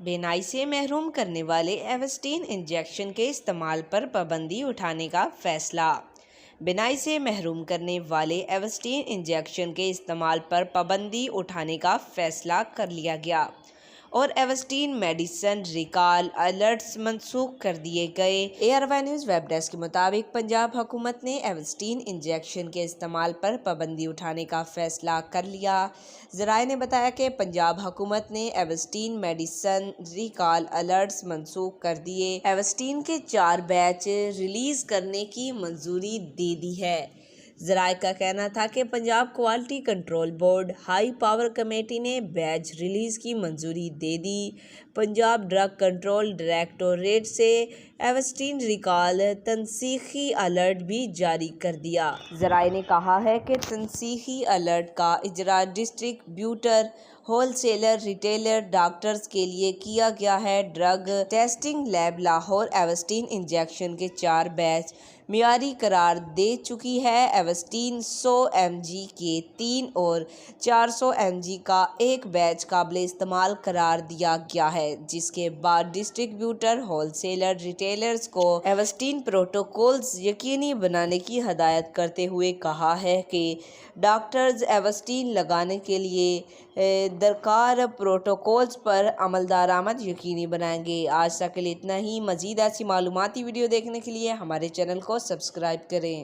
بینائی سے محروم کرنے والے ایوسٹین انجیکشن کے استعمال پر پابندی اٹھانے کا فیصلہ۔ بینائی سے محروم کرنے والے ایوسٹین انجیکشن کے استعمال پر پابندی اٹھانے کا فیصلہ کر لیا گیا اور ایوسٹین میڈیسن ریکال الرٹس منسوخ کر دیے گئے۔ ARY نیوز ویب ڈیسک کے مطابق پنجاب حکومت نے ایوسٹین انجیکشن کے استعمال پر پابندی اٹھانے کا فیصلہ کر لیا۔ ذرائع نے بتایا کہ پنجاب حکومت نے ایوسٹین میڈیسن ریکال الرٹس منسوخ کر دیے۔ ایوسٹین کے 4 بیچ ریلیز کرنے کی منظوری دے دی ہے۔ ذرائع کا کہنا تھا کہ Punjab quality control board high power committee نے بیچ ریلیز کی منظوری دے دی۔ پنجاب ڈرگ کنٹرول ڈائریکٹوریٹ سے ایوسٹین ریکال تنسیخی الرٹ بھی جاری کر دیا۔ ذرائع نے کہا ہے کہ تنسیخی الرٹ کا اجرا distributor, wholesaler, retailer, doctors کے لیے کیا گیا ہے۔ Drug testing lab Lahore Avastin injection کے 4 بیچ معیاری قرار دے چکی ہے۔ ایوسٹین 100 mg کے 3 اور 400 mg کا 1 بیچ قابل استعمال قرار دیا گیا ہے، جس کے بعد ڈسٹرکٹ بیوٹر، ہول سیلر، ریٹیلرز کو ایوسٹین پروٹوکولز یقینی بنانے کی ہدایت کرتے ہوئے کہا ہے کہ ڈاکٹرز ایوسٹین لگانے کے لیے درکار پروٹوکولز پر عمل درآمد یقینی بنائیں گے۔ آج تک کے لیے اتنا ہی۔ مزید ایسی معلوماتی ویڈیو دیکھنے کے لیے ہمارے چینل کو سبسکرائب کریں۔